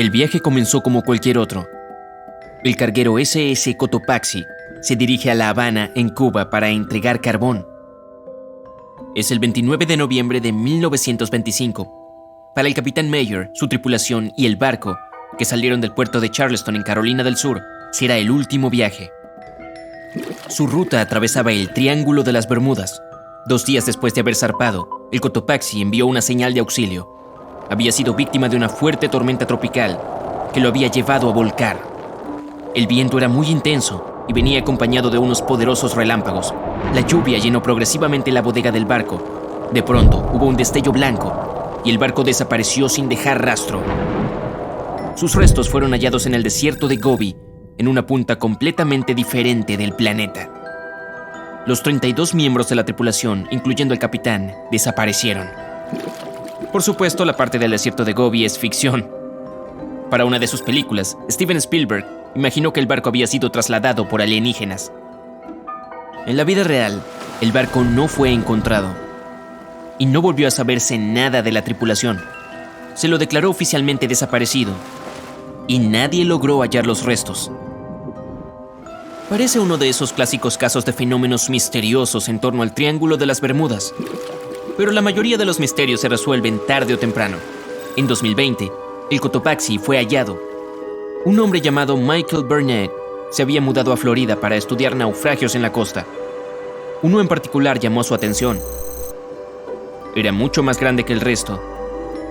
El viaje comenzó como cualquier otro. El carguero SS Cotopaxi se dirige a La Habana, en Cuba, para entregar carbón. Es el 29 de noviembre de 1925. Para el capitán Mayer, su tripulación y el barco, que salieron del puerto de Charleston en Carolina del Sur, será el último viaje. Su ruta atravesaba el Triángulo de las Bermudas. 2 días después de haber zarpado, el Cotopaxi envió una señal de auxilio. Había sido víctima de una fuerte tormenta tropical que lo había llevado a volcar. El viento era muy intenso y venía acompañado de unos poderosos relámpagos. La lluvia llenó progresivamente la bodega del barco. De pronto hubo un destello blanco y el barco desapareció sin dejar rastro. Sus restos fueron hallados en el desierto de Gobi, en una punta completamente diferente del planeta. Los 32 miembros de la tripulación, incluyendo el capitán, desaparecieron. Por supuesto, la parte del desierto de Gobi es ficción. Para una de sus películas, Steven Spielberg imaginó que el barco había sido trasladado por alienígenas. En la vida real, el barco no fue encontrado y no volvió a saberse nada de la tripulación. Se lo declaró oficialmente desaparecido y nadie logró hallar los restos. Parece uno de esos clásicos casos de fenómenos misteriosos en torno al Triángulo de las Bermudas, pero la mayoría de los misterios se resuelven tarde o temprano. En 2020, el Cotopaxi fue hallado. Un hombre llamado Michael Burnett se había mudado a Florida para estudiar naufragios en la costa. Uno en particular llamó su atención. Era mucho más grande que el resto,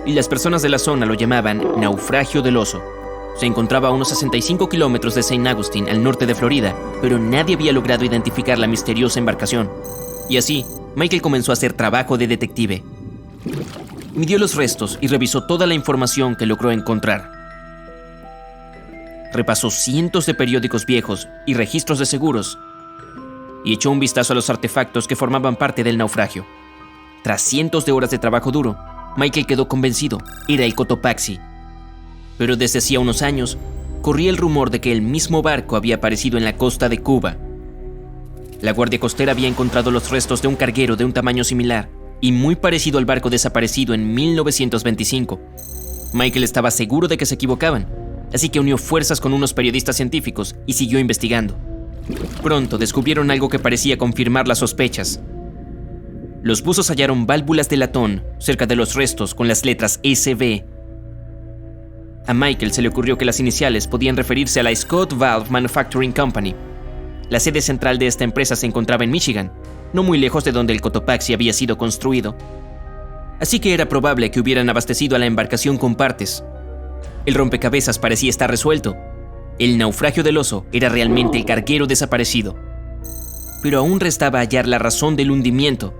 y las personas de la zona lo llamaban Naufragio del Oso. Se encontraba a unos 65 kilómetros de St. Augustine, al norte de Florida, pero nadie había logrado identificar la misteriosa embarcación. Y así, Michael comenzó a hacer trabajo de detective. Midió los restos y revisó toda la información que logró encontrar. Repasó cientos de periódicos viejos y registros de seguros y echó un vistazo a los artefactos que formaban parte del naufragio. Tras cientos de horas de trabajo duro, Michael quedó convencido, era el Cotopaxi. Pero desde hacía unos años, corría el rumor de que el mismo barco había aparecido en la costa de Cuba. La Guardia Costera había encontrado los restos de un carguero de un tamaño similar y muy parecido al barco desaparecido en 1925. Michael estaba seguro de que se equivocaban, así que unió fuerzas con unos periodistas científicos y siguió investigando. Pronto descubrieron algo que parecía confirmar las sospechas. Los buzos hallaron válvulas de latón cerca de los restos con las letras SB. A Michael se le ocurrió que las iniciales podían referirse a la Scott Valve Manufacturing Company. La sede central de esta empresa se encontraba en Michigan, no muy lejos de donde el Cotopaxi había sido construido. Así que era probable que hubieran abastecido a la embarcación con partes. El rompecabezas parecía estar resuelto. El naufragio del oso era realmente el carguero desaparecido. Pero aún restaba hallar la razón del hundimiento.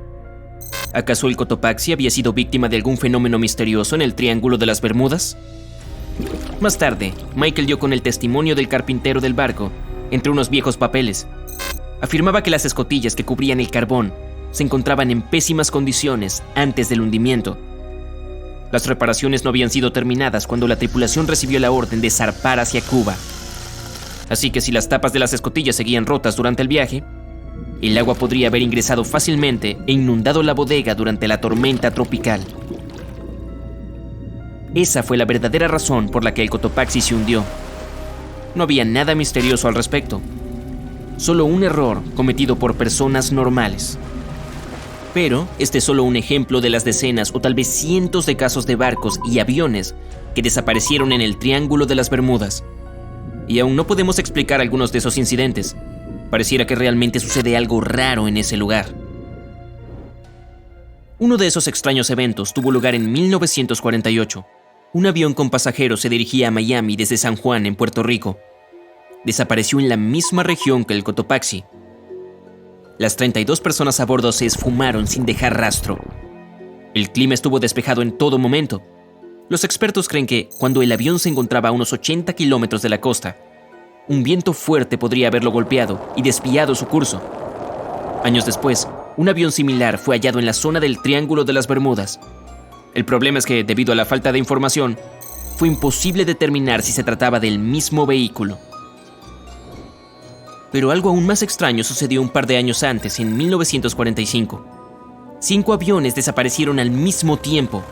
¿Acaso el Cotopaxi había sido víctima de algún fenómeno misterioso en el Triángulo de las Bermudas? Más tarde, Michael dio con el testimonio del carpintero del barco, entre unos viejos papeles. Afirmaba que las escotillas que cubrían el carbón se encontraban en pésimas condiciones antes del hundimiento. Las reparaciones no habían sido terminadas cuando la tripulación recibió la orden de zarpar hacia Cuba. Así que si las tapas de las escotillas seguían rotas durante el viaje, el agua podría haber ingresado fácilmente e inundado la bodega durante la tormenta tropical. Esa fue la verdadera razón por la que el Cotopaxi se hundió. No había nada misterioso al respecto, solo un error cometido por personas normales. Pero este es solo un ejemplo de las decenas o tal vez cientos de casos de barcos y aviones que desaparecieron en el Triángulo de las Bermudas. Y aún no podemos explicar algunos de esos incidentes. Pareciera que realmente sucede algo raro en ese lugar. Uno de esos extraños eventos tuvo lugar en 1948. Un avión con pasajeros se dirigía a Miami desde San Juan, en Puerto Rico. Desapareció en la misma región que el Cotopaxi. Las 32 personas a bordo se esfumaron sin dejar rastro. El clima estuvo despejado en todo momento. Los expertos creen que, cuando el avión se encontraba a unos 80 kilómetros de la costa, un viento fuerte podría haberlo golpeado y desviado su curso. Años después, un avión similar fue hallado en la zona del Triángulo de las Bermudas. El problema es que, debido a la falta de información, fue imposible determinar si se trataba del mismo vehículo. Pero algo aún más extraño sucedió un par de años antes, en 1945. 5 aviones desaparecieron al mismo tiempo.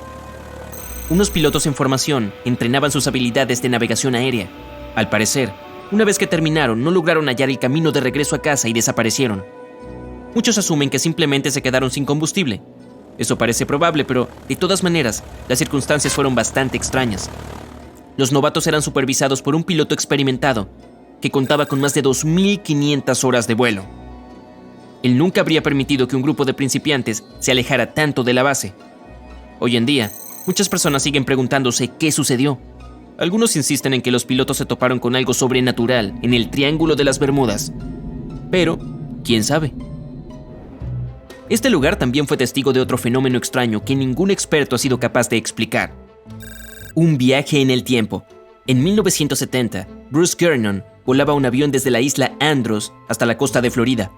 Unos pilotos en formación entrenaban sus habilidades de navegación aérea. Al parecer, una vez que terminaron, no lograron hallar el camino de regreso a casa y desaparecieron. Muchos asumen que simplemente se quedaron sin combustible. Eso parece probable, pero de todas maneras, las circunstancias fueron bastante extrañas. Los novatos eran supervisados por un piloto experimentado que contaba con más de 2.500 horas de vuelo. Él nunca habría permitido que un grupo de principiantes se alejara tanto de la base. Hoy en día, muchas personas siguen preguntándose qué sucedió. Algunos insisten en que los pilotos se toparon con algo sobrenatural en el Triángulo de las Bermudas. Pero, ¿quién sabe? Este lugar también fue testigo de otro fenómeno extraño que ningún experto ha sido capaz de explicar. Un viaje en el tiempo. En 1970, Bruce Gernon volaba un avión desde la isla Andros hasta la costa de Florida.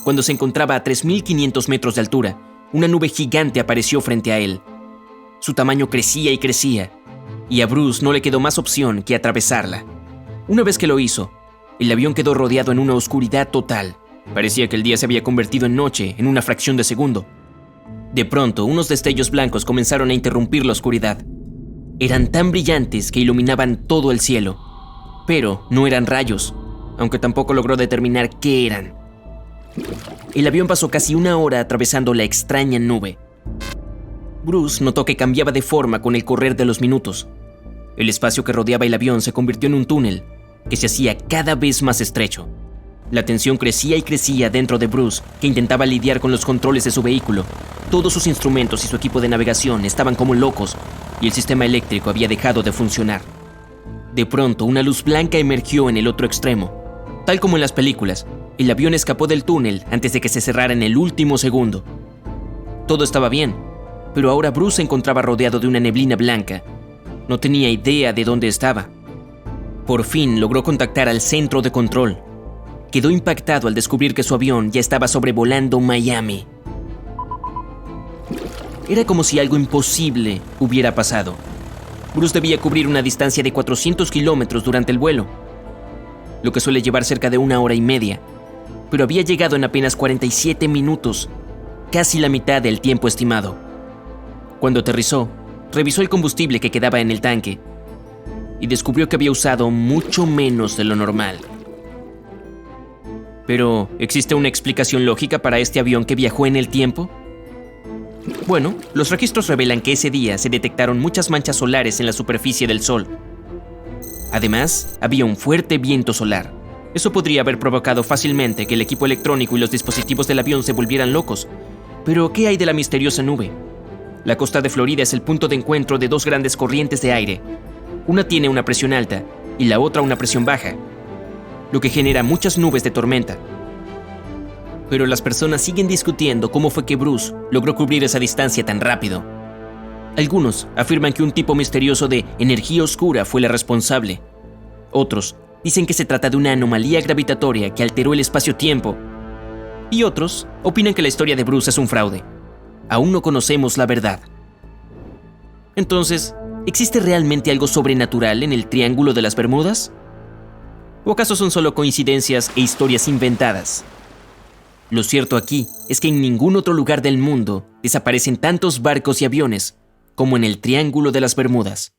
Cuando se encontraba a 3.500 metros de altura, una nube gigante apareció frente a él. Su tamaño crecía y crecía, y a Bruce no le quedó más opción que atravesarla. Una vez que lo hizo, el avión quedó rodeado en una oscuridad total. Parecía que el día se había convertido en noche en una fracción de segundo. De pronto, unos destellos blancos comenzaron a interrumpir la oscuridad. Eran tan brillantes que iluminaban todo el cielo. Pero no eran rayos, aunque tampoco logró determinar qué eran. El avión pasó casi una hora atravesando la extraña nube. Bruce notó que cambiaba de forma con el correr de los minutos. El espacio que rodeaba el avión se convirtió en un túnel que se hacía cada vez más estrecho. La tensión crecía y crecía dentro de Bruce, que intentaba lidiar con los controles de su vehículo. Todos sus instrumentos y su equipo de navegación estaban como locos, y el sistema eléctrico había dejado de funcionar. De pronto, una luz blanca emergió en el otro extremo. Tal como en las películas, el avión escapó del túnel antes de que se cerrara en el último segundo. Todo estaba bien, pero ahora Bruce se encontraba rodeado de una neblina blanca. No tenía idea de dónde estaba. Por fin logró contactar al centro de control. Quedó impactado al descubrir que su avión ya estaba sobrevolando Miami. Era como si algo imposible hubiera pasado. Bruce debía cubrir una distancia de 400 kilómetros durante el vuelo, lo que suele llevar cerca de 1 hora y media, pero había llegado en apenas 47 minutos, casi la mitad del tiempo estimado. Cuando aterrizó, revisó el combustible que quedaba en el tanque y descubrió que había usado mucho menos de lo normal. Pero, ¿existe una explicación lógica para este avión que viajó en el tiempo? Bueno, los registros revelan que ese día se detectaron muchas manchas solares en la superficie del Sol. Además, había un fuerte viento solar. Eso podría haber provocado fácilmente que el equipo electrónico y los dispositivos del avión se volvieran locos. Pero, ¿qué hay de la misteriosa nube? La costa de Florida es el punto de encuentro de dos grandes corrientes de aire. Una tiene una presión alta y la otra una presión baja, lo que genera muchas nubes de tormenta. Pero las personas siguen discutiendo cómo fue que Bruce logró cubrir esa distancia tan rápido. Algunos afirman que un tipo misterioso de energía oscura fue la responsable. Otros dicen que se trata de una anomalía gravitatoria que alteró el espacio-tiempo. Y otros opinan que la historia de Bruce es un fraude. Aún no conocemos la verdad. Entonces, ¿existe realmente algo sobrenatural en el Triángulo de las Bermudas? ¿O acaso son solo coincidencias e historias inventadas? Lo cierto aquí es que en ningún otro lugar del mundo desaparecen tantos barcos y aviones como en el Triángulo de las Bermudas.